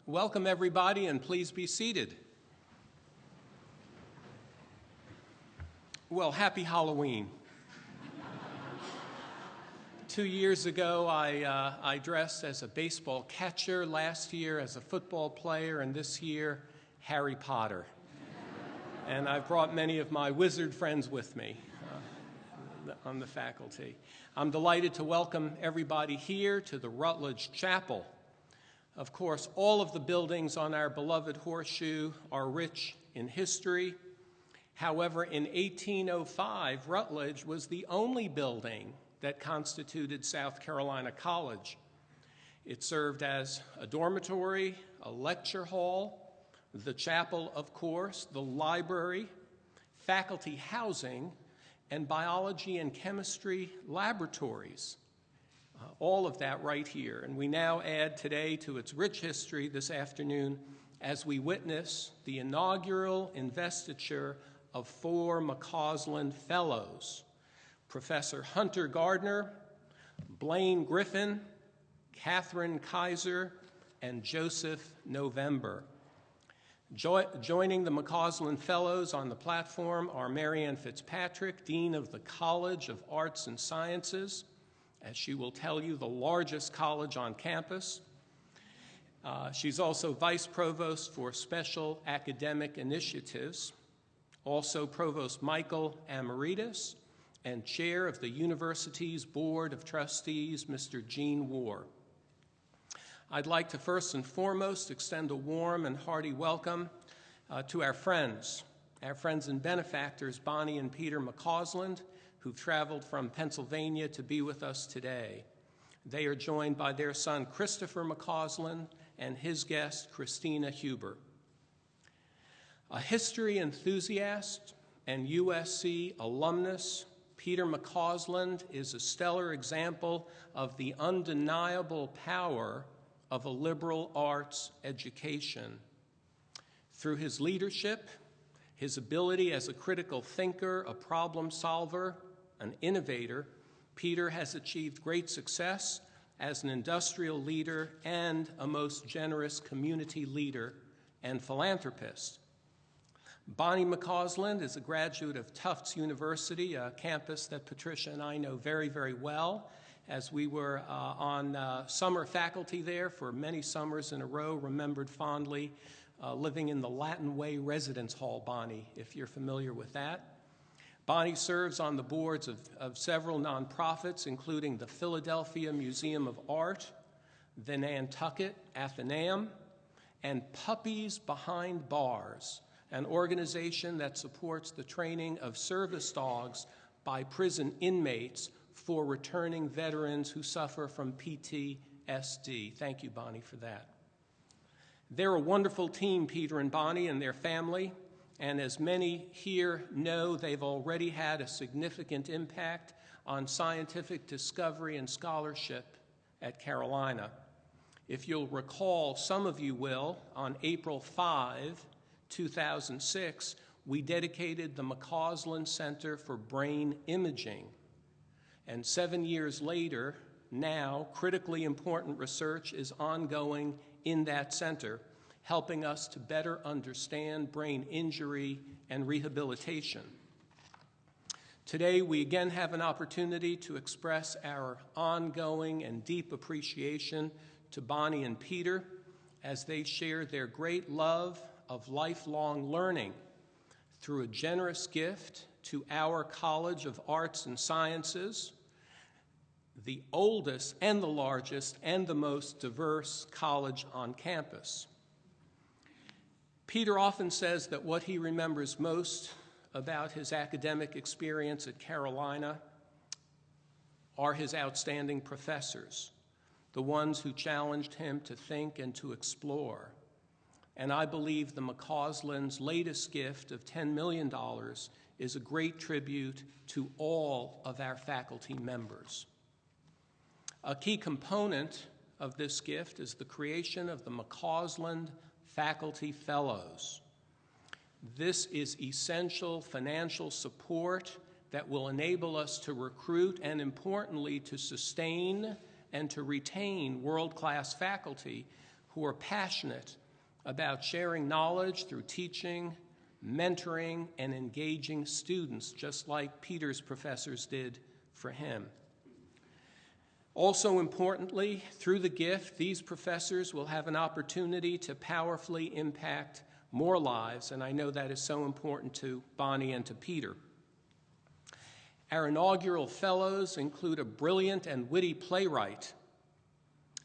Welcome, everybody, and please be seated. Well, happy Halloween. 2 years ago, I dressed as a baseball catcher, last year as a football player, and this year, Harry Potter. And I've brought many of my wizard friends with me on the faculty. I'm delighted to welcome everybody here to the Rutledge Chapel. Of course, all of the buildings on our beloved horseshoe are rich in history. However, in 1805, Rutledge was the only building that constituted South Carolina College. It served as a dormitory, a lecture hall, the chapel, of course, the library, faculty housing, and biology and chemistry laboratories. All of that right here. And we now add today to its rich history this afternoon as we witness the inaugural investiture of 4 McCausland Fellows: Professor Hunter Gardner, Blaine Griffin, Catherine Kaiser, and Joseph November. Joining the McCausland Fellows on the platform are Marianne Fitzpatrick, Dean of the College of Arts and Sciences, as she will tell you, the largest college on campus. She's also Vice Provost for Special Academic Initiatives, also Provost Michael Amaritas, and Chair of the university's Board of Trustees, Mr. Gene War. I'd like to first and foremost extend a warm and hearty welcome to our friends and benefactors, Bonnie and Peter McCausland, who've traveled from Pennsylvania to be with us today. They are joined by their son, Christopher McCausland, and his guest, Christina Huber. A history enthusiast and USC alumnus, Peter McCausland is a stellar example of the undeniable power of a liberal arts education. Through his leadership, his ability as a critical thinker, a problem solver, an innovator, Peter has achieved great success as an industrial leader and a most generous community leader and philanthropist. Bonnie McCausland is a graduate of Tufts University, a campus that Patricia and I know very, very well, as we were on summer faculty there for many summers in a row, remembered fondly living in the Latin Way Residence Hall, Bonnie, if you're familiar with that. Bonnie serves on the boards of several nonprofits, including the Philadelphia Museum of Art, the Nantucket Athenaeum, and Puppies Behind Bars, an organization that supports the training of service dogs by prison inmates for returning veterans who suffer from PTSD. Thank you, Bonnie, for that. They're a wonderful team, Peter and Bonnie and their family, and as many here know, they've already had a significant impact on scientific discovery and scholarship at Carolina. If you'll recall, some of you will, on April 5, 2006, we dedicated the McCausland Center for Brain Imaging. And 7 years later, now, critically important research is ongoing in that center, helping us to better understand brain injury and rehabilitation. Today, we again have an opportunity to express our ongoing and deep appreciation to Bonnie and Peter as they share their great love of lifelong learning through a generous gift to our College of Arts and Sciences, the oldest and the largest and the most diverse college on campus. Peter often says that what he remembers most about his academic experience at Carolina are his outstanding professors, the ones who challenged him to think and to explore. And I believe the McCausland's latest gift of $10 million is a great tribute to all of our faculty members. A key component of this gift is the creation of the McCausland Faculty Fellows. This is essential financial support that will enable us to recruit and, importantly, to sustain and to retain world-class faculty who are passionate about sharing knowledge through teaching, mentoring, and engaging students, just like Peter's professors did for him. Also importantly, through the gift, these professors will have an opportunity to powerfully impact more lives, and I know that is so important to Bonnie and to Peter. Our inaugural fellows include a brilliant and witty playwright,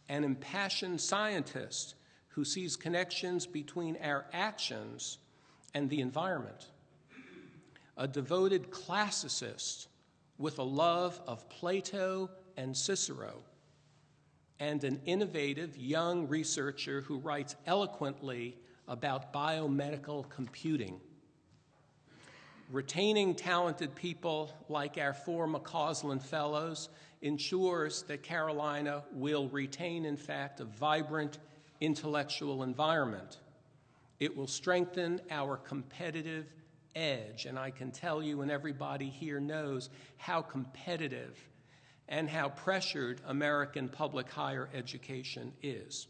an impassioned scientist who sees connections between our actions and the environment, a devoted classicist with a love of Plato and Cicero, and an innovative young researcher who writes eloquently about biomedical computing. Retaining talented people like our 4 McCausland Fellows ensures that Carolina will retain, in fact, a vibrant intellectual environment. It will strengthen our competitive edge, and I can tell you, and everybody here knows, how competitive and how pressured American public higher education is.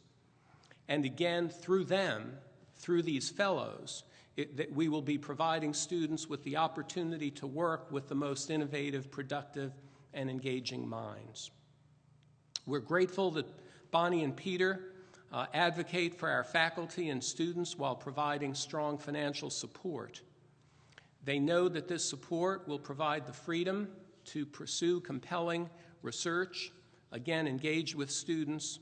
And again, through them, through these fellows, that we will be providing students with the opportunity to work with the most innovative, productive, and engaging minds. We're grateful that Bonnie and Peter advocate for our faculty and students while providing strong financial support. They know that this support will provide the freedom to pursue compelling research, again, engage with students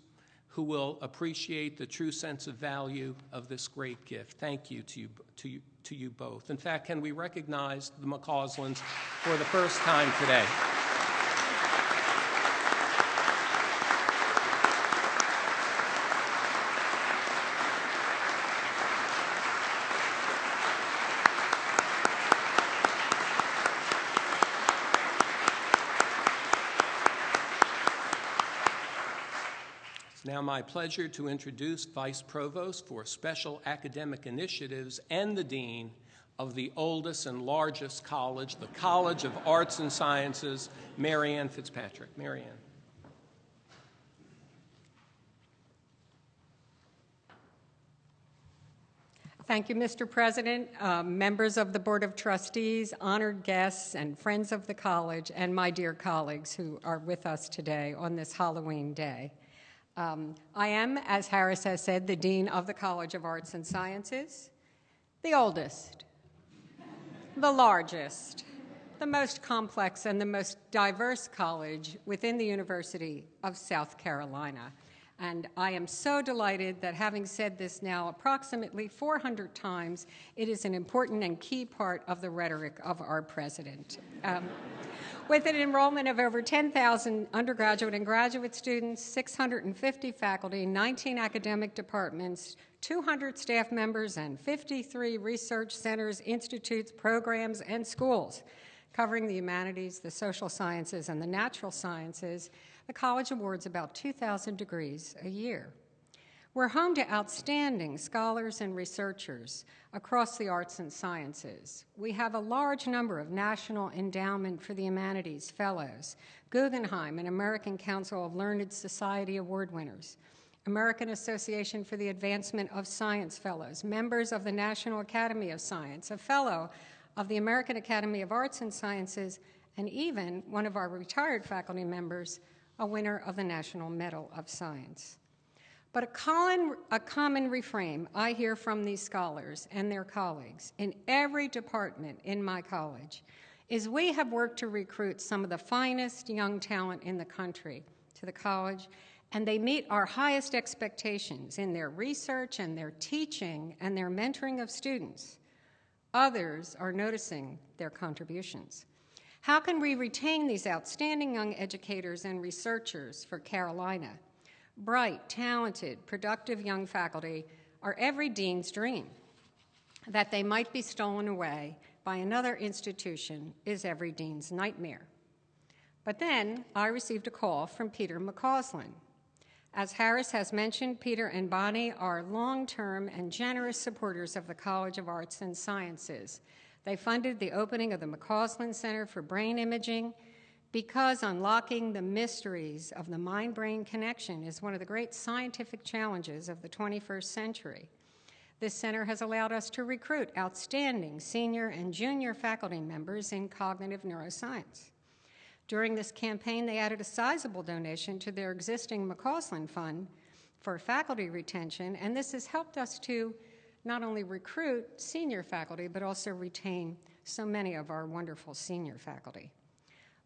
who will appreciate the true sense of value of this great gift. Thank you to you both. In fact, can we recognize the McCauslands for the first time today? It's now my pleasure to introduce Vice Provost for Special Academic Initiatives and the Dean of the oldest and largest college, the College of Arts and Sciences, Mary Ann Fitzpatrick. Mary Ann. Thank you, Mr. President, members of the Board of Trustees, honored guests, and friends of the college, and my dear colleagues who are with us today on this Halloween day. I am, as Harris has said, the Dean of the College of Arts and Sciences, the oldest, the largest, the most complex, and the most diverse college within the University of South Carolina. And I am so delighted that, having said this now approximately 400 times, it is an important and key part of the rhetoric of our president. With an enrollment of over 10,000 undergraduate and graduate students, 650 faculty, 19 academic departments, 200 staff members, and 53 research centers, institutes, programs, and schools covering the humanities, the social sciences, and the natural sciences, the college awards about 2,000 degrees a year. We're home to outstanding scholars and researchers across the arts and sciences. We have a large number of National Endowment for the Humanities Fellows, Guggenheim and American Council of Learned Society Award winners, American Association for the Advancement of Science Fellows, members of the National Academy of Science, a fellow of the American Academy of Arts and Sciences, and even one of our retired faculty members, a winner of the National Medal of Science. But a common refrain I hear from these scholars and their colleagues in every department in my college is we have worked to recruit some of the finest young talent in the country to the college, and they meet our highest expectations in their research and their teaching and their mentoring of students. Others are noticing their contributions. How can we retain these outstanding young educators and researchers for Carolina? Bright, talented, productive young faculty are every dean's dream. That they might be stolen away by another institution is every dean's nightmare. But then I received a call from Peter McCausland. As Harris has mentioned, Peter and Bonnie are long-term and generous supporters of the College of Arts and Sciences. They funded the opening of the McCausland Center for Brain Imaging because unlocking the mysteries of the mind-brain connection is one of the great scientific challenges of the 21st century. This center has allowed us to recruit outstanding senior and junior faculty members in cognitive neuroscience. During this campaign, they added a sizable donation to their existing McCausland Fund for faculty retention, and this has helped us to not only recruit senior faculty, but also retain so many of our wonderful senior faculty.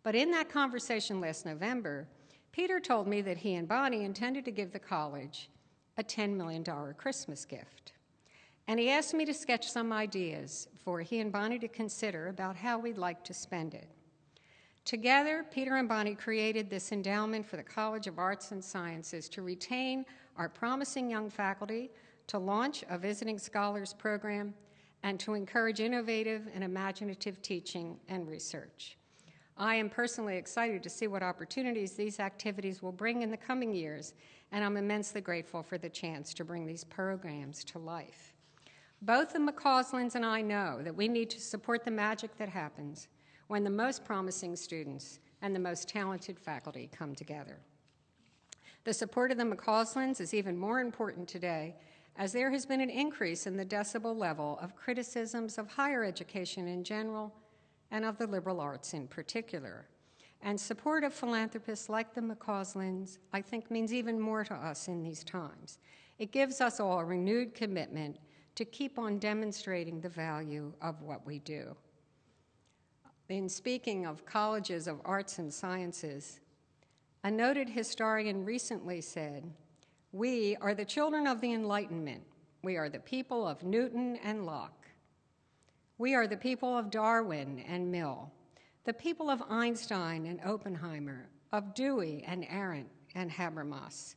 But in that conversation last November, Peter told me that he and Bonnie intended to give the college a $10 million Christmas gift. And he asked me to sketch some ideas for he and Bonnie to consider about how we'd like to spend it. Together, Peter and Bonnie created this endowment for the College of Arts and Sciences to retain our promising young faculty, to launch a visiting scholars program, and to encourage innovative and imaginative teaching and research. I am personally excited to see what opportunities these activities will bring in the coming years, and I'm immensely grateful for the chance to bring these programs to life. Both the McCauslands and I know that we need to support the magic that happens when the most promising students and the most talented faculty come together. The support of the McCauslands is even more important today, as there has been an increase in the decibel level of criticisms of higher education in general and of the liberal arts in particular. And support of philanthropists like the McCauslands, I think, means even more to us in these times. It gives us all a renewed commitment to keep on demonstrating the value of what we do. In speaking of colleges of arts and sciences, a noted historian recently said, "We are the children of the Enlightenment. We are the people of Newton and Locke. We are the people of Darwin and Mill, the people of Einstein and Oppenheimer, of Dewey and Arendt and Habermas.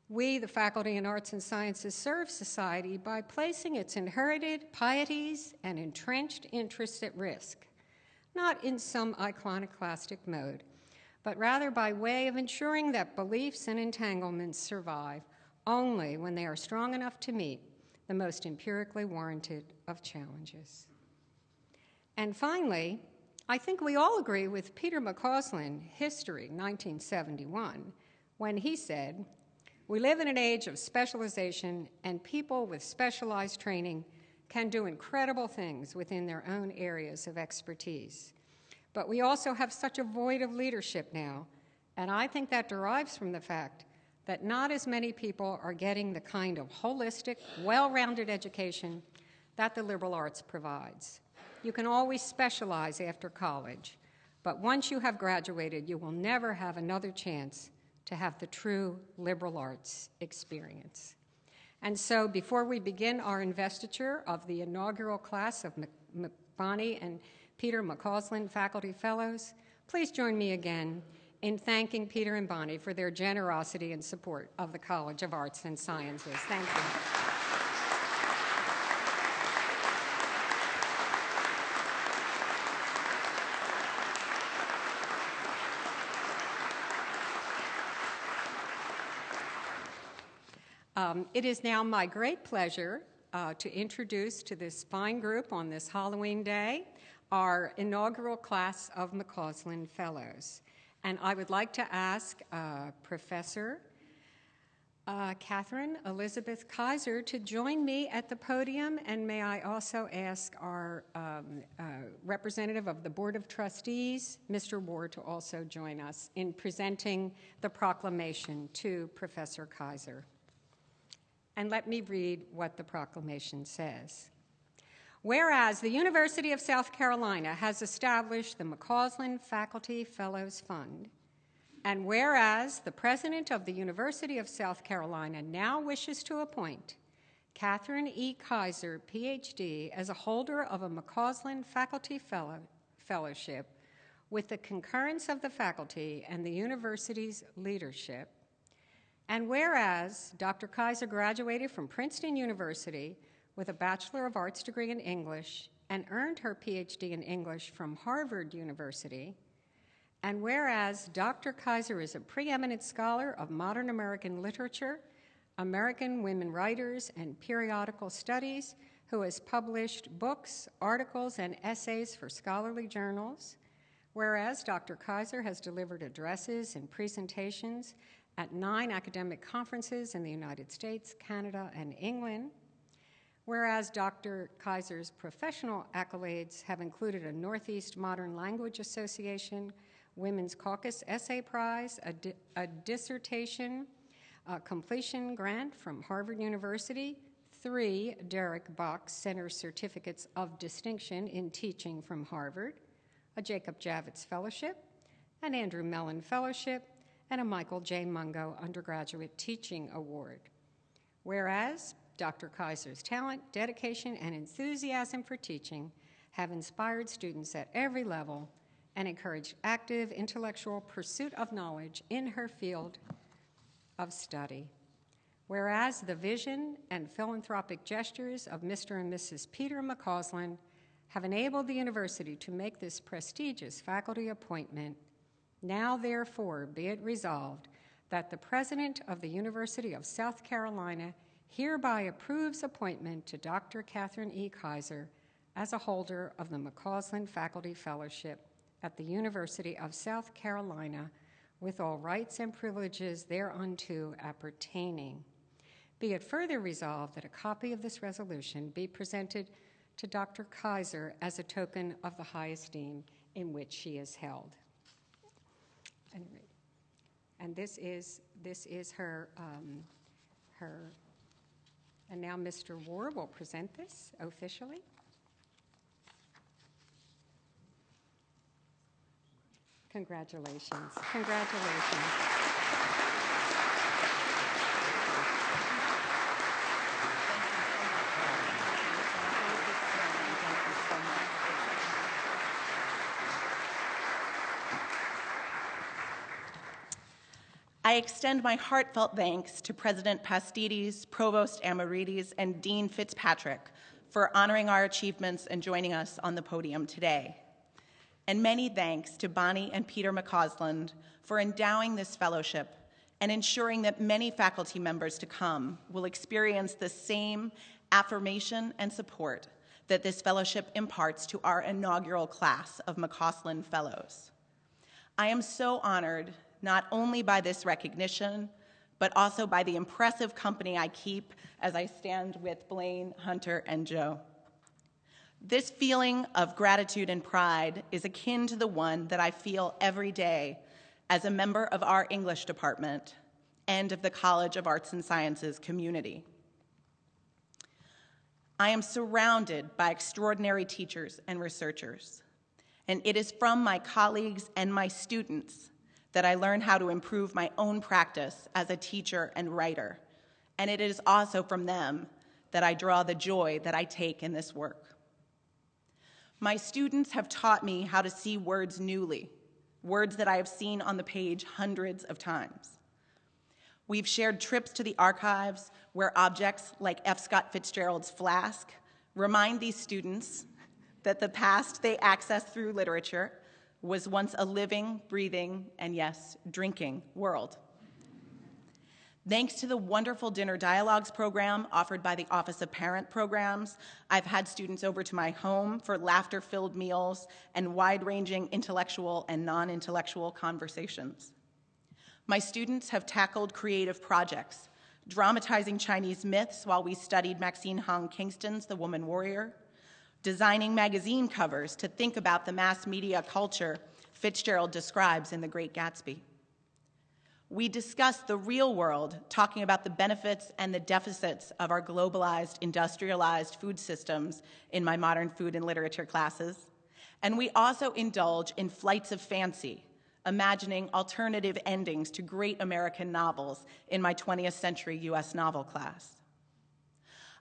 We, the faculty in arts and sciences, serve society by placing its inherited pieties and entrenched interests at risk, not in some iconoclastic mode, but rather by way of ensuring that beliefs and entanglements survive only when they are strong enough to meet the most empirically warranted of challenges." And finally, I think we all agree with Peter McCausland, History, 1971, when he said, "We live in an age of specialization, and people with specialized training can do incredible things within their own areas of expertise. But we also have such a void of leadership now, and I think that derives from the fact that not as many people are getting the kind of holistic, well-rounded education that the liberal arts provides. You can always specialize after college, but once you have graduated, you will never have another chance to have the true liberal arts experience. And so before we begin our investiture of the inaugural class of Bonnie and Peter McCausland Faculty Fellows, please join me again in thanking Peter and Bonnie for their generosity and support of the College of Arts and Sciences. Thank you. It is now my great pleasure to introduce to this fine group on this Halloween day our inaugural class of McCausland Fellows. And I would like to ask Professor Catherine Elizabeth Kaiser to join me at the podium, and may I also ask our representative of the Board of Trustees, Mr. Ward, to also join us in presenting the proclamation to Professor Kaiser. And let me read what the proclamation says. Whereas the University of South Carolina has established the McCausland Faculty Fellows Fund, and whereas the president of the University of South Carolina now wishes to appoint Catherine E. Kaiser, PhD, as a holder of a McCausland Faculty Fellowship with the concurrence of the faculty and the university's leadership, and whereas Dr. Kaiser graduated from Princeton University with a Bachelor of Arts degree in English and earned her PhD in English from Harvard University, and whereas Dr. Kaiser is a preeminent scholar of modern American literature, American women writers, and periodical studies, who has published books, articles, and essays for scholarly journals, whereas Dr. Kaiser has delivered addresses and presentations at 9 academic conferences in the United States, Canada, and England, whereas Dr. Kaiser's professional accolades have included a Northeast Modern Language Association Women's Caucus Essay Prize, a dissertation completion grant from Harvard University, 3 Derek Box Center Certificates of Distinction in Teaching from Harvard, a Jacob Javits Fellowship, an Andrew Mellon Fellowship, and a Michael J. Mungo Undergraduate Teaching Award. Whereas Dr. Kaiser's talent, dedication, and enthusiasm for teaching have inspired students at every level and encouraged active intellectual pursuit of knowledge in her field of study. Whereas the vision and philanthropic gestures of Mr. and Mrs. Peter McCausland have enabled the university to make this prestigious faculty appointment, now therefore be it resolved that the President of the University of South Carolina hereby approves appointment to Dr. Catherine E. Kaiser as a holder of the McCausland Faculty Fellowship at the University of South Carolina with all rights and privileges thereunto appertaining. Be it further resolved that a copy of this resolution be presented to Dr. Kaiser as a token of the high esteem in which she is held. And this is her, and now Mr. Ward will present this officially. Congratulations. Congratulations. I extend my heartfelt thanks to President Pastides, Provost Amarides, and Dean Fitzpatrick for honoring our achievements and joining us on the podium today. And many thanks to Bonnie and Peter McCausland for endowing this fellowship and ensuring that many faculty members to come will experience the same affirmation and support that this fellowship imparts to our inaugural class of McCausland Fellows. I am so honored not only by this recognition, but also by the impressive company I keep as I stand with Blaine, Hunter, and Joe. This feeling of gratitude and pride is akin to the one that I feel every day as a member of our English department and of the College of Arts and Sciences community. I am surrounded by extraordinary teachers and researchers, and it is from my colleagues and my students that I learn how to improve my own practice as a teacher and writer, and it is also from them that I draw the joy that I take in this work. My students have taught me how to see words newly, words that I have seen on the page hundreds of times. We've shared trips to the archives where objects like F. Scott Fitzgerald's flask remind these students that the past they access through literature was once a living, breathing, and yes, drinking world. Thanks to the wonderful dinner dialogues program offered by the Office of Parent Programs, I've had students over to my home for laughter-filled meals and wide-ranging intellectual and non-intellectual conversations. My students have tackled creative projects, dramatizing Chinese myths while we studied Maxine Hong Kingston's The Woman Warrior, designing magazine covers to think about the mass media culture Fitzgerald describes in The Great Gatsby. We discussed the real world, talking about the benefits and the deficits of our globalized, industrialized food systems in my modern food and literature classes. And we also indulge in flights of fancy, imagining alternative endings to great American novels in my 20th century US novel class.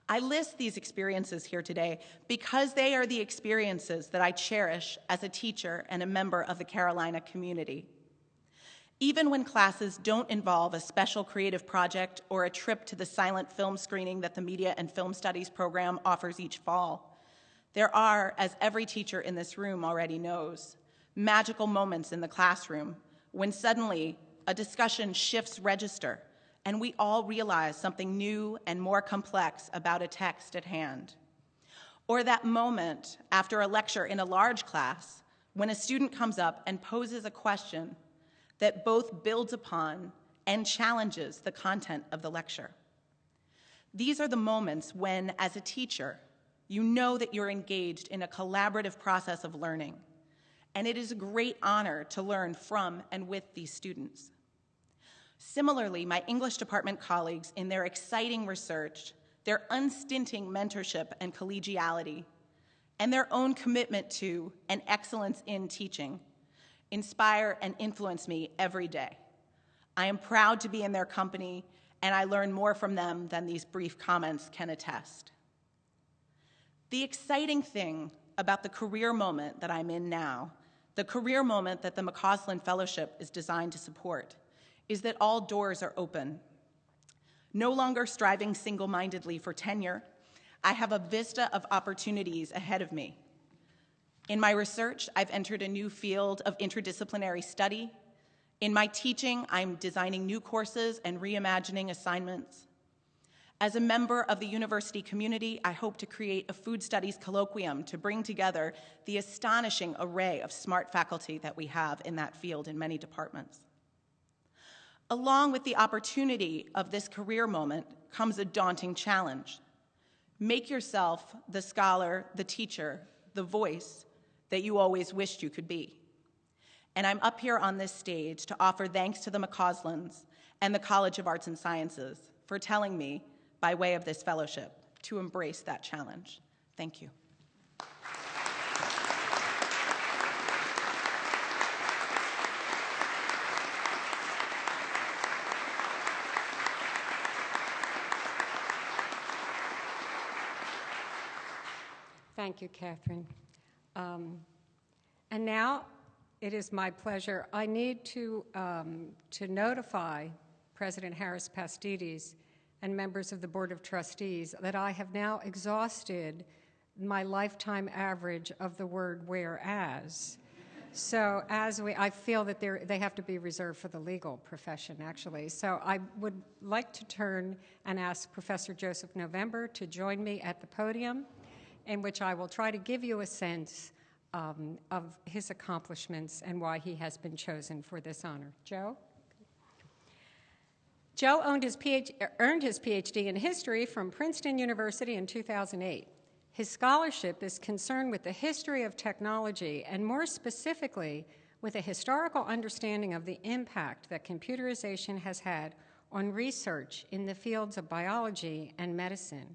I list these experiences here today because they are the experiences that I cherish as a teacher and a member of the Carolina community. Even when classes don't involve a special creative project or a trip to the silent film screening that the Media and Film Studies program offers each fall, there are, as every teacher in this room already knows, magical moments in the classroom when suddenly a discussion shifts register and we all realize something new and more complex about a text at hand. Or that moment after a lecture in a large class when a student comes up and poses a question that both builds upon and challenges the content of the lecture. These are the moments when, as a teacher, you know that you're engaged in a collaborative process of learning, and it is a great honor to learn from and with these students. Similarly, my English department colleagues, in their exciting research, their unstinting mentorship and collegiality, and their own commitment to and excellence in teaching, inspire and influence me every day. I am proud to be in their company, and I learn more from them than these brief comments can attest. The exciting thing about the career moment that I'm in now, the career moment that the McCausland Fellowship is designed to support, is that all doors are open. No longer striving single-mindedly for tenure, I have a vista of opportunities ahead of me. In my research, I've entered a new field of interdisciplinary study. In my teaching, I'm designing new courses and reimagining assignments. As a member of the university community, I hope to create a food studies colloquium to bring together the astonishing array of smart faculty that we have in that field in many departments. Along with the opportunity of this career moment comes a daunting challenge. Make yourself the scholar, the teacher, the voice that you always wished you could be. And I'm up here on this stage to offer thanks to the McCauslands and the College of Arts and Sciences for telling me, by way of this fellowship, to embrace that challenge. Thank you. Thank you, Catherine. And now it is my pleasure. I need to notify President Harris Pastides and members of the Board of Trustees that I have now exhausted my lifetime average of the word whereas. So I feel that they have to be reserved for the legal profession, actually. So I would like to turn and ask Professor Joseph November to join me at the podium, in which I will try to give you a sense of his accomplishments and why he has been chosen for this honor. Joe? Joe earned his PhD in history from Princeton University in 2008. His scholarship is concerned with the history of technology and more specifically with a historical understanding of the impact that computerization has had on research in the fields of biology and medicine.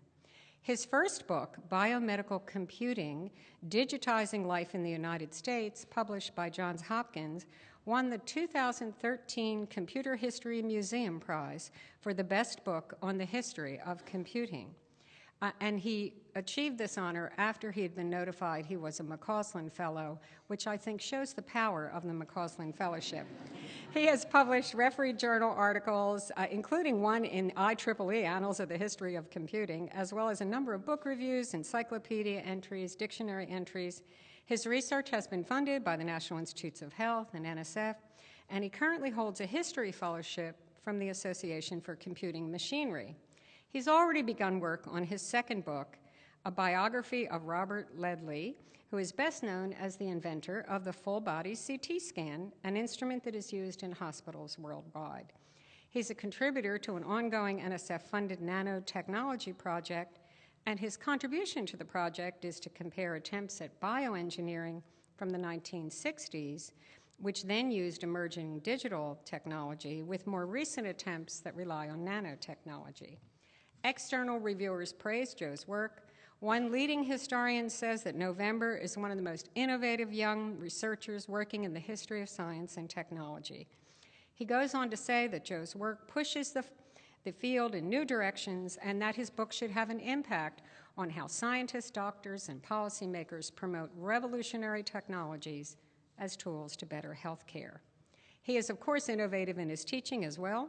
His first book, Biomedical Computing, Digitizing Life in the United States, published by Johns Hopkins, won the 2013 Computer History Museum Prize for the best book on the history of computing. And he achieved this honor after he had been notified he was a McCausland Fellow, which I think shows the power of the McCausland Fellowship. He has published refereed journal articles, including one in IEEE, Annals of the History of Computing, as well as a number of book reviews, encyclopedia entries, dictionary entries. His research has been funded by the National Institutes of Health and NSF, and he currently holds a history fellowship from the Association for Computing Machinery. He's already begun work on his second book, a biography of Robert Ledley, who is best known as the inventor of the full-body CT scan, an instrument that is used in hospitals worldwide. He's a contributor to an ongoing NSF-funded nanotechnology project, and his contribution to the project is to compare attempts at bioengineering from the 1960s, which then used emerging digital technology, with more recent attempts that rely on nanotechnology. External reviewers praise Joe's work. One leading historian says that November is one of the most innovative young researchers working in the history of science and technology. He goes on to say that Joe's work pushes the field in new directions and that his book should have an impact on how scientists, doctors, and policymakers promote revolutionary technologies as tools to better health care. He is, of course, innovative in his teaching as well.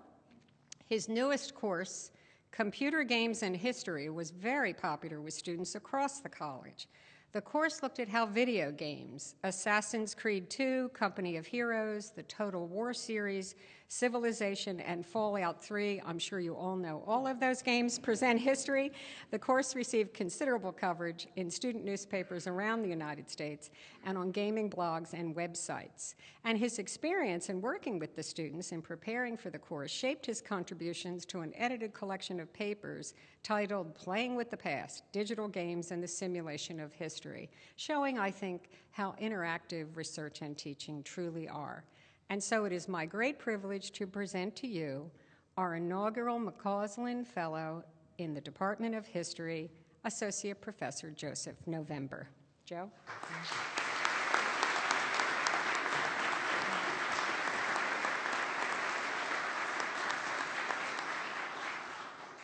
His newest course, Computer Games and History, was very popular with students across the college. The course looked at how video games, Assassin's Creed 2, Company of Heroes, the Total War series, Civilization, and Fallout 3, I'm sure you all know all of those games, present history. The course received considerable coverage in student newspapers around the United States and on gaming blogs and websites. And his experience in working with the students in preparing for the course shaped his contributions to an edited collection of papers titled Playing with the Past, Digital Games and the Simulation of History, showing, I think, how interactive research and teaching truly are. And so it is my great privilege to present to you our inaugural McCausland Fellow in the Department of History, Associate Professor Joseph November. Joe?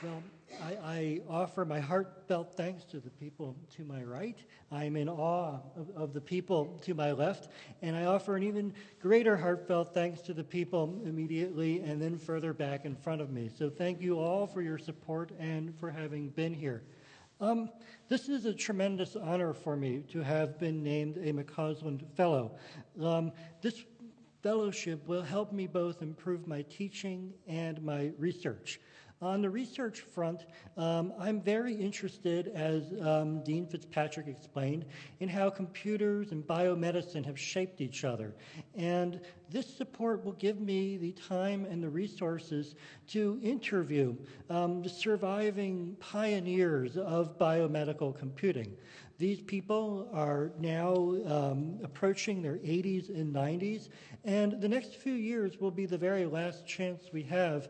Well, I offer my heartfelt thanks to the people to my right. I'm in awe of the people to my left, and I offer an even greater heartfelt thanks to the people immediately and then further back in front of me. So thank you all for your support and for having been here. This is a tremendous honor for me to have been named a McCausland Fellow. This fellowship will help me both improve my teaching and my research. On the research front, I'm very interested, as Dean Fitzpatrick explained, in how computers and biomedicine have shaped each other. And this support will give me the time and the resources to interview the surviving pioneers of biomedical computing. These people are now approaching their 80s and 90s, and the next few years will be the very last chance we have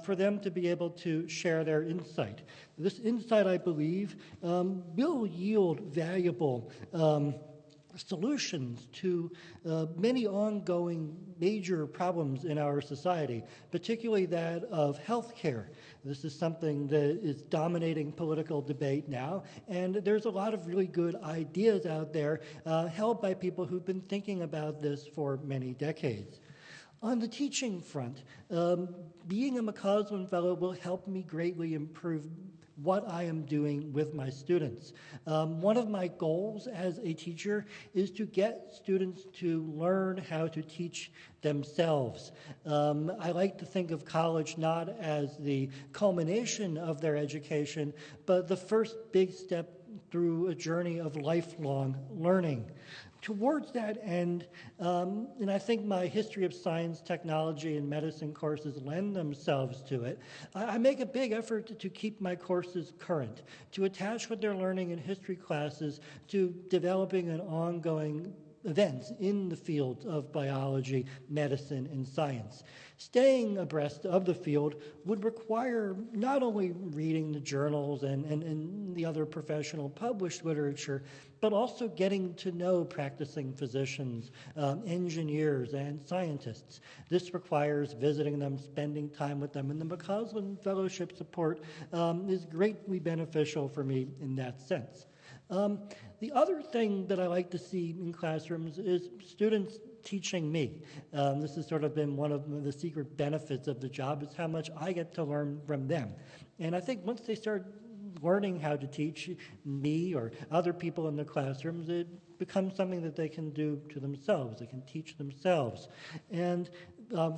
for them to be able to share their insight. This insight, I believe, will yield valuable solutions to many ongoing major problems in our society, particularly that of healthcare. This is something that is dominating political debate now, and there's a lot of really good ideas out there held by people who've been thinking about this for many decades. On the teaching front, being a McCausland Fellow will help me greatly improve what I am doing with my students. One of my goals as a teacher is to get students to learn how to teach themselves. I like to think of college not as the culmination of their education, but the first big step through a journey of lifelong learning. Towards that end, and I think my history of science, technology, and medicine courses lend themselves to it, I make a big effort to keep my courses current, to attach what they're learning in history classes to developing an ongoing events in the fields of biology, medicine, and science. Staying abreast of the field would require not only reading the journals and the other professional published literature, but also getting to know practicing physicians, engineers, and scientists. This requires visiting them, spending time with them, and the McCausland Fellowship support is greatly beneficial for me in that sense. The other thing that I like to see in classrooms is students teaching me. This has sort of been one of the secret benefits of the job, is how much I get to learn from them. And I think once they start learning how to teach me or other people in the classrooms, it becomes something that they can do to themselves. They can teach themselves. And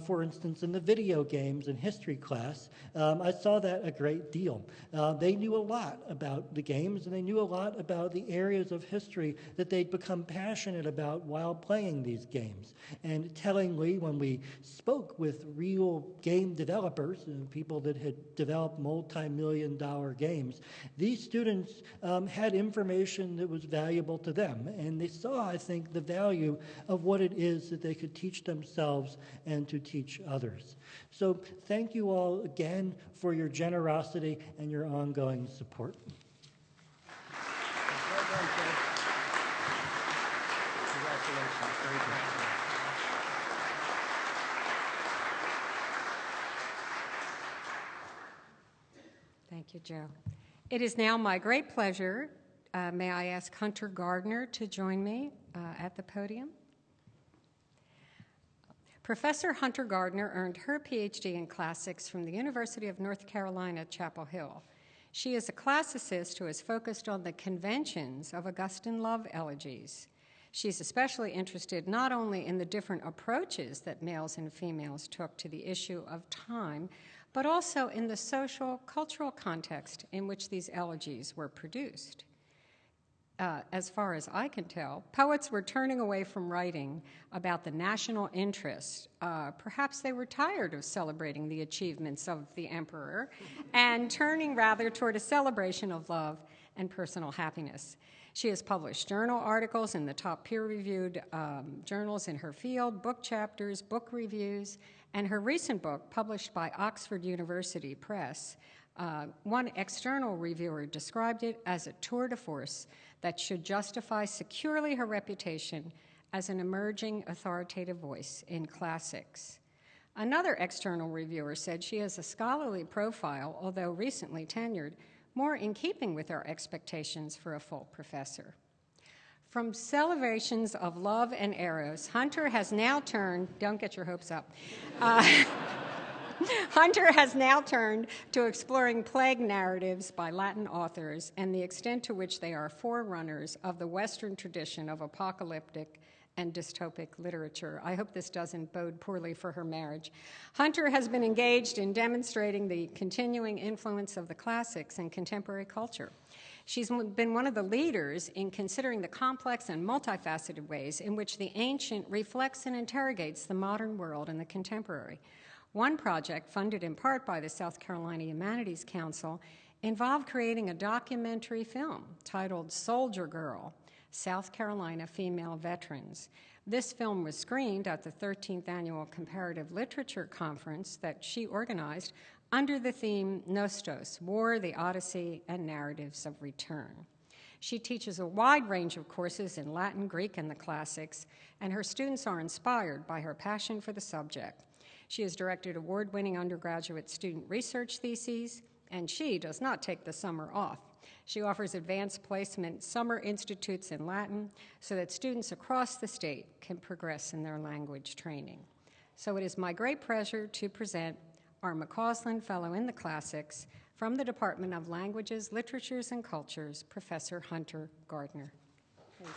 for instance, in the video games in history class, I saw that a great deal. They knew a lot about the games, and they knew a lot about the areas of history that they'd become passionate about while playing these games. And tellingly, when we spoke with real game developers, people that had developed multi-million-dollar games, these students had information that was valuable to them. And they saw, I think, the value of what it is that they could teach themselves and to teach others. So thank you all again for your generosity and your ongoing support. Thank you, Joe. It is now my great pleasure, may I ask Hunter Gardner to join me at the podium? Professor Hunter Gardner earned her PhD in classics from the University of North Carolina, Chapel Hill. She is a classicist who is focused on the conventions of Augustan love elegies. She's especially interested not only in the different approaches that males and females took to the issue of time, but also in the social, cultural context in which these elegies were produced. As far as I can tell, poets were turning away from writing about the national interest. Perhaps they were tired of celebrating the achievements of the emperor and turning rather toward a celebration of love and personal happiness. She has published journal articles in the top peer-reviewed journals in her field, book chapters, book reviews, and her recent book, published by Oxford University Press, one external reviewer described it as a tour de force that should justify securely her reputation as an emerging authoritative voice in classics. Another external reviewer said she has a scholarly profile, although recently tenured, more in keeping with our expectations for a full professor. From celebrations of love and eros, Hunter has now turned, don't get your hopes up, Hunter has now turned to exploring plague narratives by Latin authors and the extent to which they are forerunners of the Western tradition of apocalyptic and dystopic literature. I hope this doesn't bode poorly for her marriage. Hunter has been engaged in demonstrating the continuing influence of the classics in contemporary culture. She's been one of the leaders in considering the complex and multifaceted ways in which the ancient reflects and interrogates the modern world and the contemporary. One project, funded in part by the South Carolina Humanities Council, involved creating a documentary film titled Soldier Girl, South Carolina Female Veterans. This film was screened at the 13th Annual Comparative Literature Conference that she organized under the theme Nostos, War, the Odyssey, and Narratives of Return. She teaches a wide range of courses in Latin, Greek, and the classics, and her students are inspired by her passion for the subject. She has directed award-winning undergraduate student research theses, and she does not take the summer off. She offers advanced placement summer institutes in Latin so that students across the state can progress in their language training. So it is my great pleasure to present our McCausland Fellow in the Classics from the Department of Languages, Literatures, and Cultures, Professor Hunter Gardner. Please.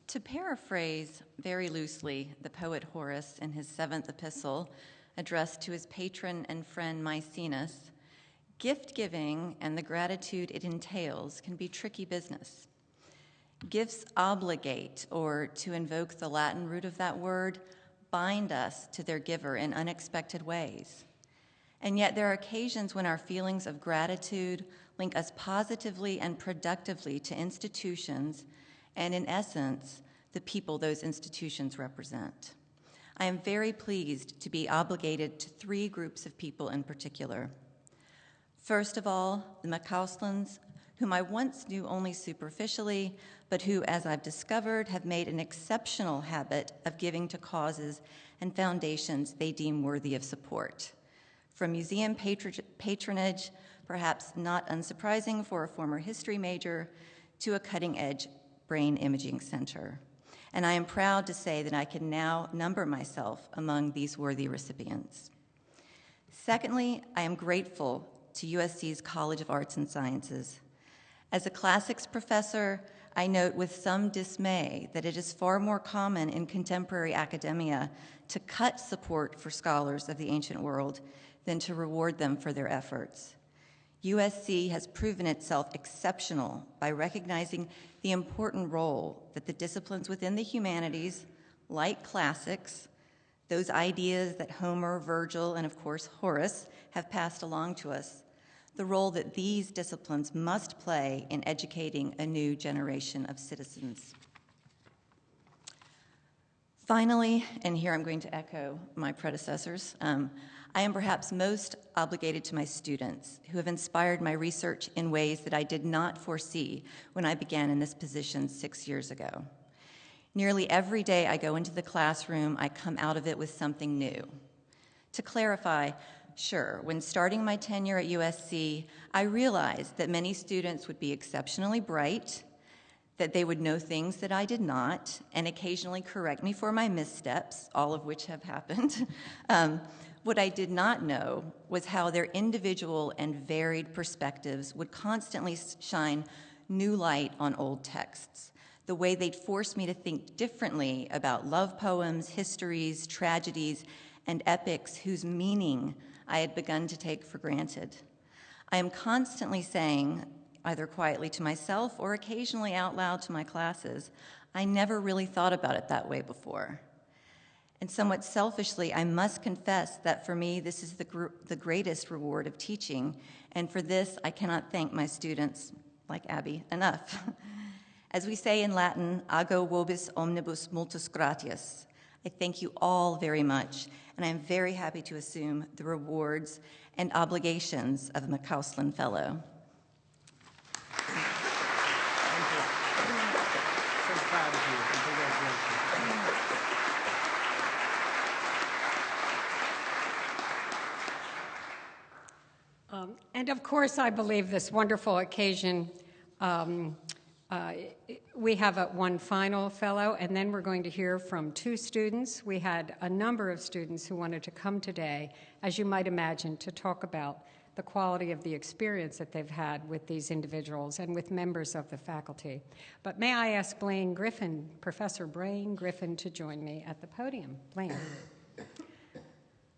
To paraphrase very loosely the poet Horace in his 7th epistle addressed to his patron and friend Maecenas, gift-giving and the gratitude it entails can be tricky business. Gifts obligate, or to invoke the Latin root of that word, bind us to their giver in unexpected ways. And yet there are occasions when our feelings of gratitude link us positively and productively to institutions and, in essence, the people those institutions represent. I am very pleased to be obligated to three groups of people in particular. First of all, the McCauslands, whom I once knew only superficially, but who, as I've discovered, have made an exceptional habit of giving to causes and foundations they deem worthy of support. From museum patronage, perhaps not unsurprising for a former history major, to a cutting-edge brain imaging center. And I am proud to say that I can now number myself among these worthy recipients. Secondly, I am grateful to USC's College of Arts and Sciences. As a classics professor, I note with some dismay that it is far more common in contemporary academia to cut support for scholars of the ancient world than to reward them for their efforts. USC has proven itself exceptional by recognizing the important role that the disciplines within the humanities, like classics, those ideas that Homer, Virgil, and of course Horace have passed along to us, the role that these disciplines must play in educating a new generation of citizens. Finally, and here I'm going to echo my predecessors, I am perhaps most obligated to my students who have inspired my research in ways that I did not foresee when I began in this position 6 years ago. Nearly every day I go into the classroom, I come out of it with something new. To clarify, sure, when starting my tenure at USC, I realized that many students would be exceptionally bright, that they would know things that I did not, and occasionally correct me for my missteps, all of which have happened. What I did not know was how their individual and varied perspectives would constantly shine new light on old texts, the way they'd force me to think differently about love poems, histories, tragedies, and epics whose meaning I had begun to take for granted. I am constantly saying, either quietly to myself or occasionally out loud to my classes, I never really thought about it that way before. And somewhat selfishly, I must confess that for me, this is the greatest reward of teaching, and for this, I cannot thank my students, like Abby, enough. As we say in Latin, ago vobis omnibus multus gratias. I thank you all very much, and I'm very happy to assume the rewards and obligations of a McCausland Fellow. Thank you. So proud of you, and congratulations. And of course, I believe this wonderful occasion, we have one final fellow, and then we're going to hear from two students. We had a number of students who wanted to come today, as you might imagine, to talk about the quality of the experience that they've had with these individuals and with members of the faculty. But may I ask Blaine Griffin, Professor Blaine Griffin, to join me at the podium. Blaine.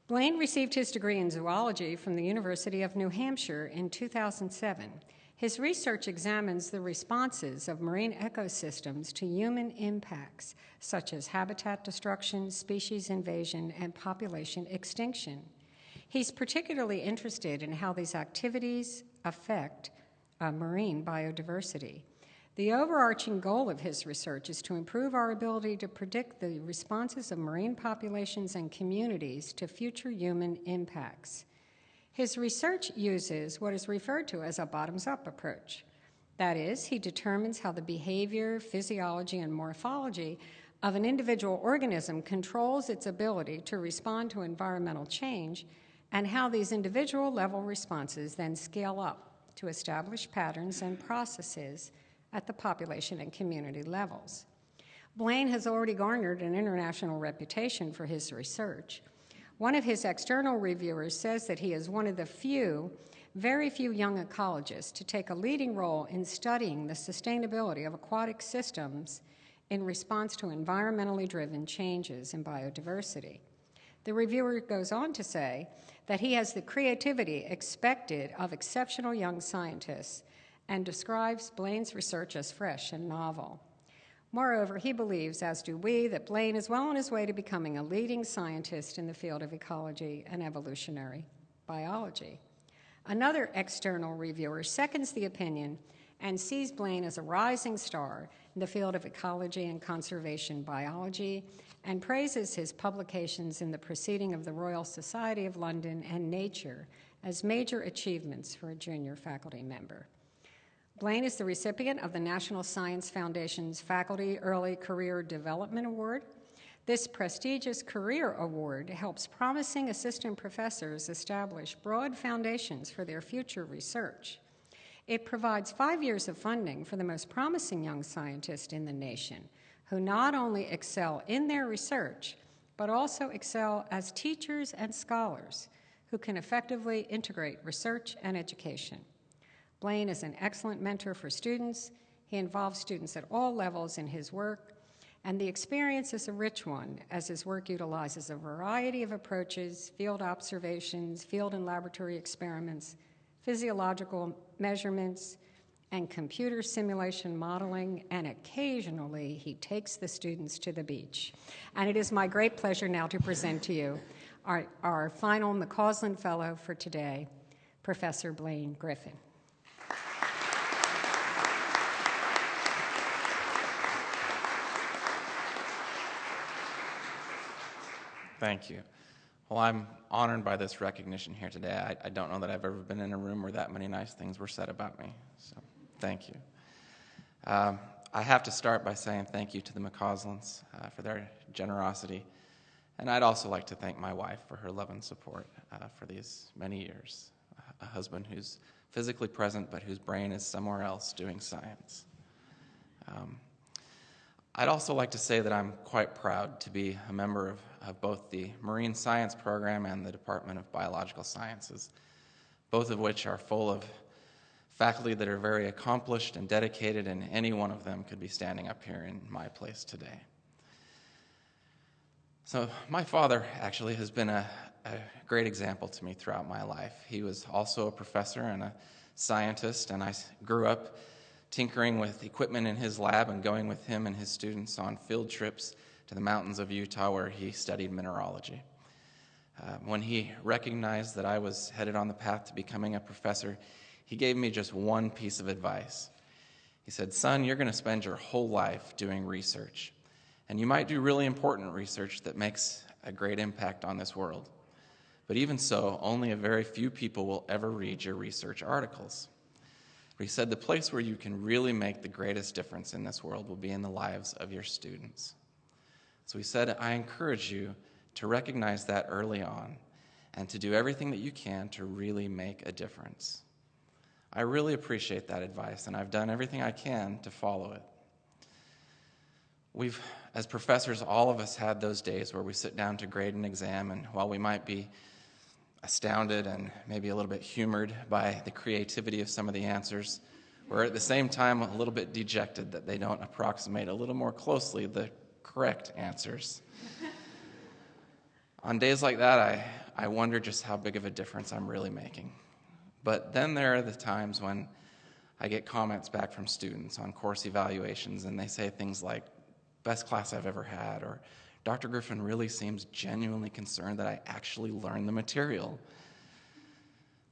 Blaine received his degree in zoology from the University of New Hampshire in 2007. His research examines the responses of marine ecosystems to human impacts, such as habitat destruction, species invasion, and population extinction. He's particularly interested in how these activities affect marine biodiversity. The overarching goal of his research is to improve our ability to predict the responses of marine populations and communities to future human impacts. His research uses what is referred to as a bottoms-up approach. That is, he determines how the behavior, physiology, and morphology of an individual organism controls its ability to respond to environmental change, and how these individual level responses then scale up to establish patterns and processes at the population and community levels. Blaine has already garnered an international reputation for his research. One of his external reviewers says that he is one of the very few young ecologists to take a leading role in studying the sustainability of aquatic systems in response to environmentally driven changes in biodiversity. The reviewer goes on to say that he has the creativity expected of exceptional young scientists and describes Blaine's research as fresh and novel. Moreover, he believes, as do we, that Blaine is well on his way to becoming a leading scientist in the field of ecology and evolutionary biology. Another external reviewer seconds the opinion and sees Blaine as a rising star in the field of ecology and conservation biology, and praises his publications in the Proceeding of the Royal Society of London and Nature as major achievements for a junior faculty member. Blaine is the recipient of the National Science Foundation's Faculty Early Career Development Award. This prestigious career award helps promising assistant professors establish broad foundations for their future research. It provides 5 years of funding for the most promising young scientists in the nation, who not only excel in their research, but also excel as teachers and scholars who can effectively integrate research and education. Blaine is an excellent mentor for students. He involves students at all levels in his work, and the experience is a rich one, as his work utilizes a variety of approaches: field observations, field and laboratory experiments, physiological measurements, and computer simulation modeling, and occasionally he takes the students to the beach. And it is my great pleasure now to present to you our final McCausland Fellow for today, Professor Blaine Griffin. Thank you. Well, I'm honored by this recognition here today. I don't know that I've ever been in a room where that many nice things were said about me, so thank you. I have to start by saying thank you to the McCauslands for their generosity, and I'd also like to thank my wife for her love and support for these many years, a husband who's physically present but whose brain is somewhere else doing science. I'd also like to say that I'm quite proud to be a member of both the Marine Science Program and the Department of Biological Sciences, both of which are full of faculty that are very accomplished and dedicated, and any one of them could be standing up here in my place today. So my father actually has been a great example to me throughout my life. He was also a professor and a scientist, and I grew up tinkering with equipment in his lab and going with him and his students on field trips to the mountains of Utah where he studied mineralogy. When he recognized that I was headed on the path to becoming a professor, he gave me just one piece of advice. He said, "Son, you're going to spend your whole life doing research, and you might do really important research that makes a great impact on this world. But even so, only a very few people will ever read your research articles." But he said the place where you can really make the greatest difference in this world will be in the lives of your students. So he said, I encourage you to recognize that early on and to do everything that you can to really make a difference. I really appreciate that advice, and I've done everything I can to follow it. We've, as professors, all of us had those days where we sit down to grade an exam, and while we might be astounded and maybe a little bit humored by the creativity of some of the answers, we're at the same time a little bit dejected that they don't approximate a little more closely the correct answers. On days like that, I wonder just how big of a difference I'm really making. But then there are the times when I get comments back from students on course evaluations, and they say things like, "Best class I've ever had," or "Dr. Griffin really seems genuinely concerned that I actually learned the material."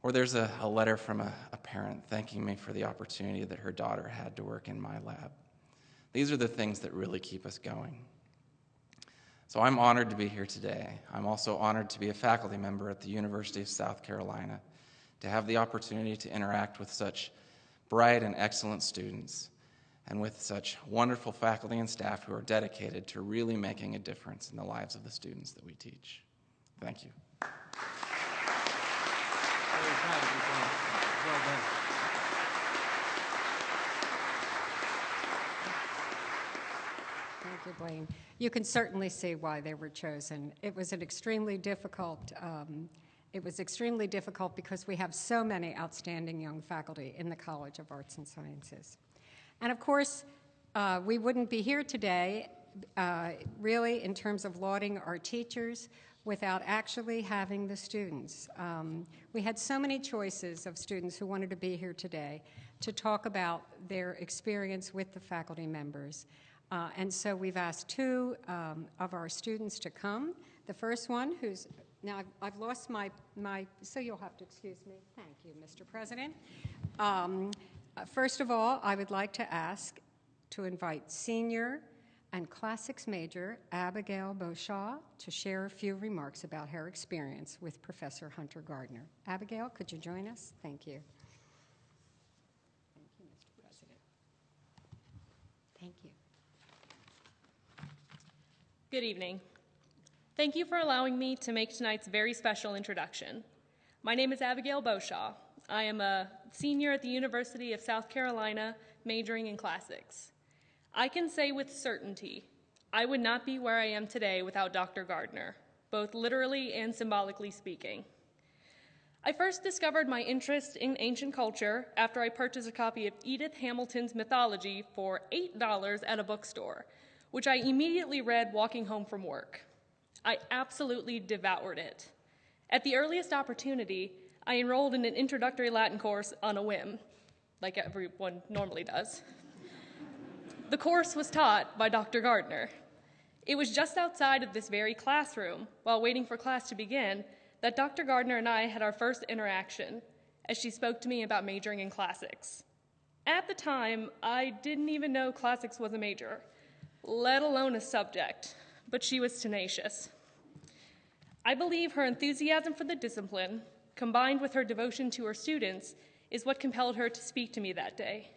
Or there's a letter from a parent thanking me for the opportunity that her daughter had to work in my lab. These are the things that really keep us going. So I'm honored to be here today. I'm also honored to be a faculty member at the University of South Carolina, to have the opportunity to interact with such bright and excellent students, and with such wonderful faculty and staff who are dedicated to really making a difference in the lives of the students that we teach. Thank you. Very proud of you, Blaine. Well done. Thank you, Blaine. You can certainly see why they were chosen. It was extremely difficult because we have so many outstanding young faculty in the College of Arts and Sciences. And of course, we wouldn't be here today, really, in terms of lauding our teachers, without actually having the students. We had so many choices of students who wanted to be here today to talk about their experience with the faculty members. And so we've asked two of our students to come. The first one, who's Now, I've lost my, so you'll have to excuse me. Thank you, Mr. President. First of all, I would like to ask to invite senior and classics major Abigail Beauchamp to share a few remarks about her experience with Professor Hunter Gardner. Abigail, could you join us? Thank you. Thank you, Mr. President. Thank you. Good evening. Thank you for allowing me to make tonight's very special introduction. My name is Abigail Beauchamp. I am a senior at the University of South Carolina, majoring in classics. I can say with certainty, I would not be where I am today without Dr. Gardner, both literally and symbolically speaking. I first discovered my interest in ancient culture after I purchased a copy of Edith Hamilton's Mythology for $8 at a bookstore, which I immediately read walking home from work. I absolutely devoured it. At the earliest opportunity, I enrolled in an introductory Latin course on a whim, like everyone normally does. The course was taught by Dr. Gardner. It was just outside of this very classroom, while waiting for class to begin, that Dr. Gardner and I had our first interaction, as she spoke to me about majoring in classics. At the time, I didn't even know classics was a major, let alone a subject, but she was tenacious. I believe her enthusiasm for the discipline, combined with her devotion to her students, is what compelled her to speak to me that day.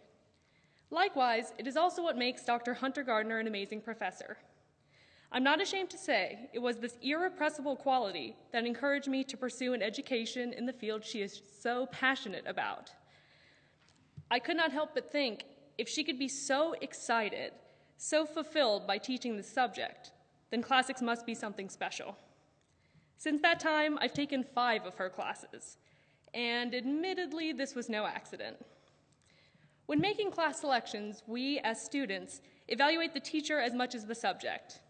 Likewise, it is also what makes Dr. Hunter Gardner an amazing professor. I'm not ashamed to say it was this irrepressible quality that encouraged me to pursue an education in the field she is so passionate about. I could not help but think, if she could be so excited, so fulfilled by teaching this subject, then classics must be something special. Since that time, I've taken 5 of her classes, and admittedly, this was no accident. When making class selections, we, as students, evaluate the teacher as much as the subject.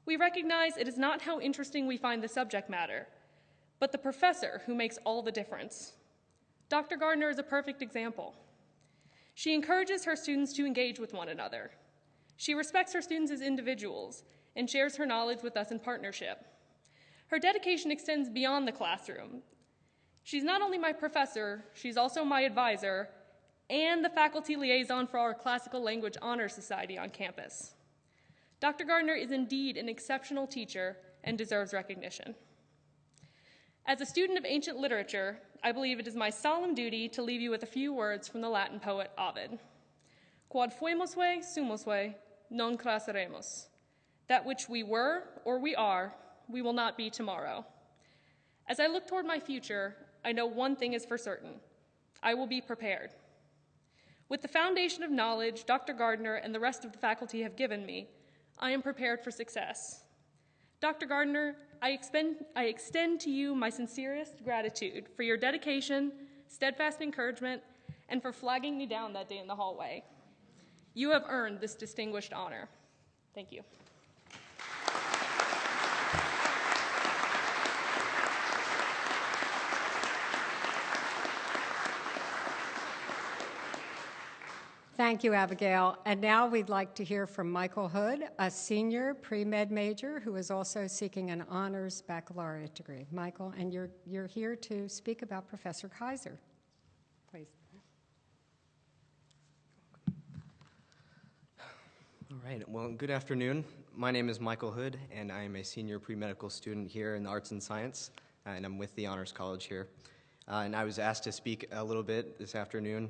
We recognize it is not how interesting we find the subject matter, but the professor who makes all the difference. Dr. Gardner is a perfect example. She encourages her students to engage with one another. She respects her students as individuals and shares her knowledge with us in partnership. Her dedication extends beyond the classroom. She's not only my professor, she's also my advisor and the faculty liaison for our Classical Language Honor Society on campus. Dr. Gardner is indeed an exceptional teacher and deserves recognition. As a student of ancient literature, I believe it is my solemn duty to leave you with a few words from the Latin poet Ovid. Quod fuimosve sumosve, non crasseremos. That which we were or we are, we will not be tomorrow. As I look toward my future, I know one thing is for certain. I will be prepared. With the foundation of knowledge Dr. Gardner and the rest of the faculty have given me, I am prepared for success. Dr. Gardner, I extend to you my sincerest gratitude for your dedication, steadfast encouragement, and for flagging me down that day in the hallway. You have earned this distinguished honor. Thank you. Thank you, Abigail. And now we'd like to hear from Michael Hood, a senior pre-med major who is also seeking an honors baccalaureate degree. Michael, and you're here to speak about Professor Kaiser. Please. All right. Well, good afternoon. My name is Michael Hood, and I am a senior pre-medical student here in the Arts and Science, and I'm with the Honors College here. And I was asked to speak a little bit this afternoon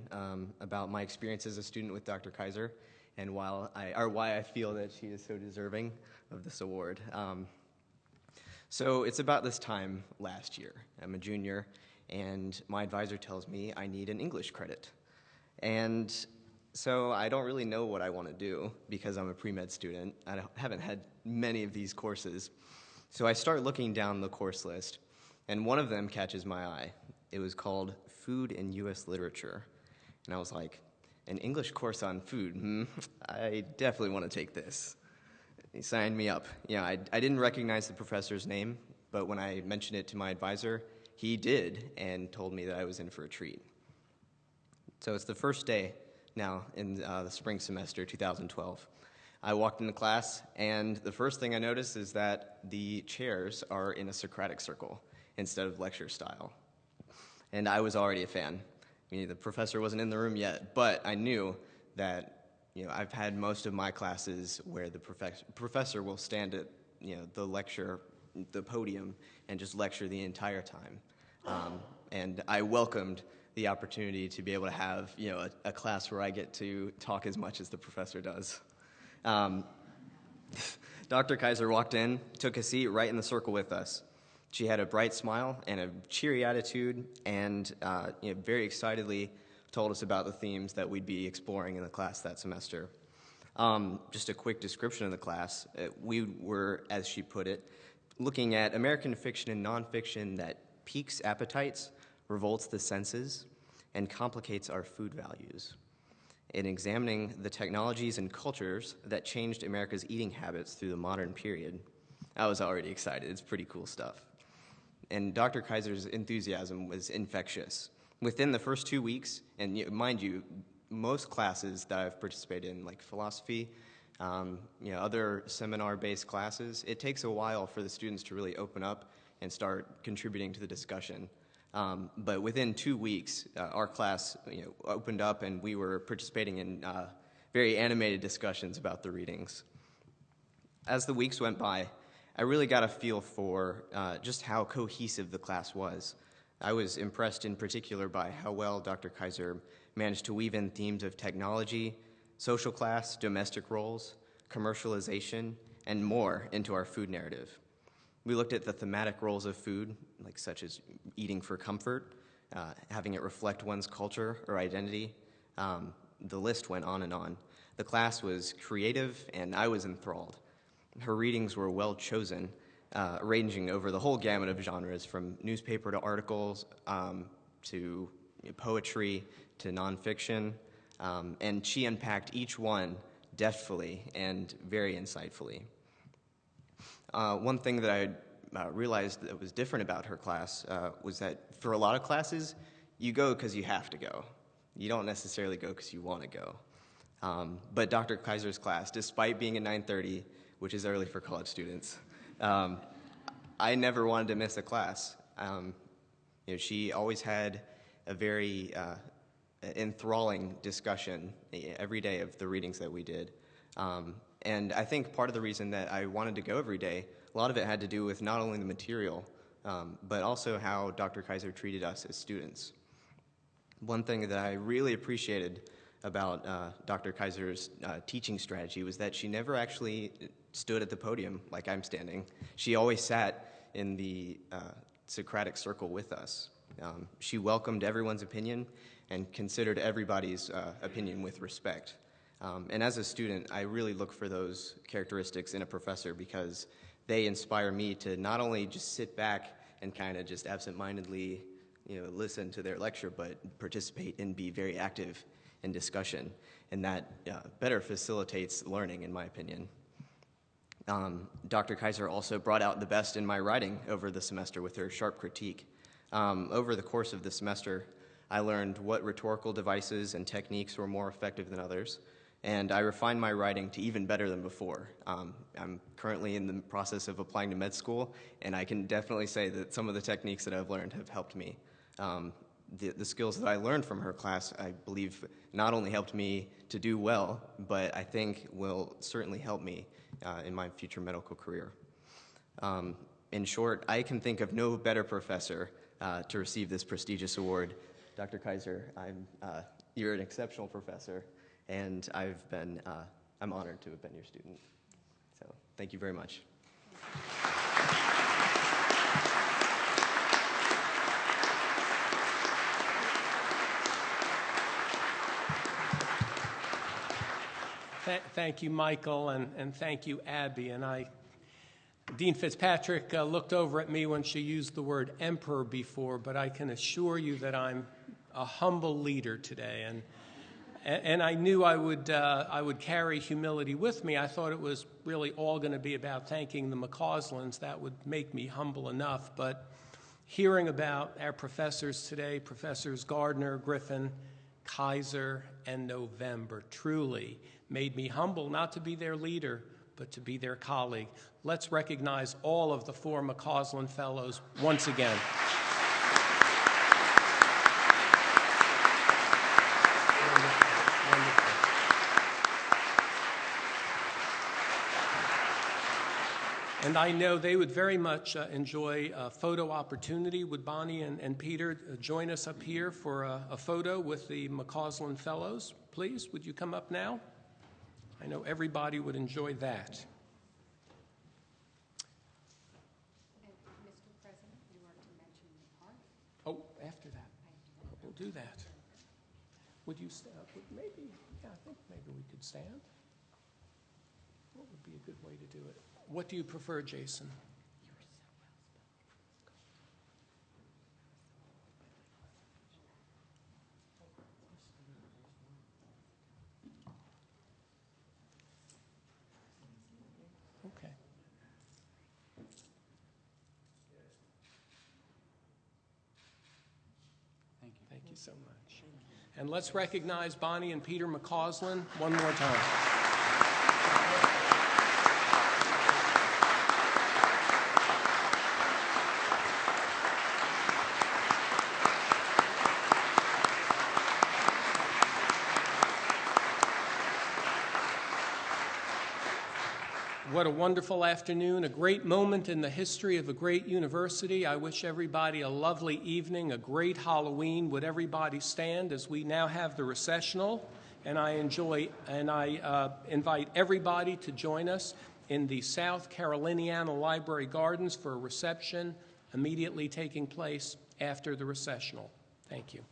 about my experience as a student with Dr. Kaiser and why I feel that she is so deserving of this award. So it's about this time last year. I'm a junior, and my advisor tells me I need an English credit. And so I don't really know what I want to do because I'm a pre-med student. I haven't had many of these courses. So I start looking down the course list, and one of them catches my eye. It was called Food in U.S. Literature. And I was like, an English course on food? I definitely want to take this. He signed me up. I didn't recognize the professor's name, but when I mentioned it to my advisor, he did and told me that I was in for a treat. So it's the first day now in the spring semester 2012. I walked into class, and the first thing I noticed is that the chairs are in a Socratic circle. instead of lecture style. And I was already a fan. I mean, the professor wasn't in the room yet, but I knew that I've had most of my classes where the professor will stand at the podium, and just lecture the entire time. And I welcomed the opportunity to be able to have a class where I get to talk as much as the professor does. Dr. Kaiser walked in, took a seat right in the circle with us. She had a bright smile and a cheery attitude, and very excitedly told us about the themes that we'd be exploring in the class that semester. Just a quick description of the class. We were, as she put it, looking at American fiction and nonfiction that piques appetites, revolts the senses, and complicates our food values. In examining the technologies and cultures that changed America's eating habits through the modern period. I was already excited. It's pretty cool stuff. And Dr. Kaiser's enthusiasm was infectious. Within the first 2 weeks, and mind you, most classes that I've participated in, like philosophy, other seminar-based classes, it takes a while for the students to really open up and start contributing to the discussion. But within 2 weeks, our class opened up, and we were participating in very animated discussions about the readings. As the weeks went by, I really got a feel for just how cohesive the class was. I was impressed in particular by how well Dr. Kaiser managed to weave in themes of technology, social class, domestic roles, commercialization, and more into our food narrative. We looked at the thematic roles of food, such as eating for comfort, having it reflect one's culture or identity. The list went on and on. The class was creative, and I was enthralled. Her readings were well chosen, ranging over the whole gamut of genres, from newspaper to articles, to poetry, to nonfiction, and she unpacked each one deftly and very insightfully. One thing that I realized that was different about her class was that for a lot of classes, you go because you have to go. You don't necessarily go because you want to go. But Dr. Kaiser's class, despite being at 9:30, which is early for college students, I never wanted to miss a class. She always had a very enthralling discussion every day of the readings that we did. And I think part of the reason that I wanted to go every day, a lot of it had to do with not only the material, but also how Dr. Kaiser treated us as students. One thing that I really appreciated about Dr. Kaiser's teaching strategy was that she never actually stood at the podium like I'm standing. She always sat in the Socratic circle with us. She welcomed everyone's opinion and considered everybody's opinion with respect. And as a student, I really look for those characteristics in a professor because they inspire me to not only just sit back and kind of just absentmindedly listen to their lecture, but participate and be very active in discussion. And that better facilitates learning, in my opinion. Dr. Kaiser also brought out the best in my writing over the semester with her sharp critique. Over the course of the semester, I learned what rhetorical devices and techniques were more effective than others, and I refined my writing to even better than before. I'm currently in the process of applying to med school, and I can definitely say that some of the techniques that I've learned have helped me. The skills that I learned from her class, I believe, not only helped me to do well, but I think will certainly help me in my future medical career. In short, I can think of no better professor to receive this prestigious award. Dr. Kaiser, you're an exceptional professor, and I'm honored to have been your student. So thank you very much. Thank you, Michael, and thank you, Abby. And Dean Fitzpatrick looked over at me when she used the word emperor before, but I can assure you that I'm a humble leader today. And I knew I would carry humility with me. I thought it was really all going to be about thanking the McCauslands. That would make me humble enough. But hearing about our professors today, Professors Gardner, Griffin, Kaiser, and November, truly made me humble not to be their leader, but to be their colleague. Let's recognize all of the 4 McCausland Fellows once again. And I know they would very much enjoy a photo opportunity. Would Bonnie and Peter join us up here for a photo with the McCausland Fellows? Please, would you come up now? I know everybody would enjoy that. And Mr. President, you are to mention the park. Oh, after that. We'll do that. Would you stand? Maybe, yeah, I think maybe we could stand. What would be a good way to do it? What do you prefer, Jason? Okay. Thank you so much. And let's recognize Bonnie and Peter McCausland one more time. What a wonderful afternoon, a great moment in the history of a great university. I wish everybody a lovely evening, a great Halloween. Would everybody stand as we now have the recessional? And I invite everybody to join us in the South Caroliniana Library Gardens for a reception immediately taking place after the recessional. Thank you.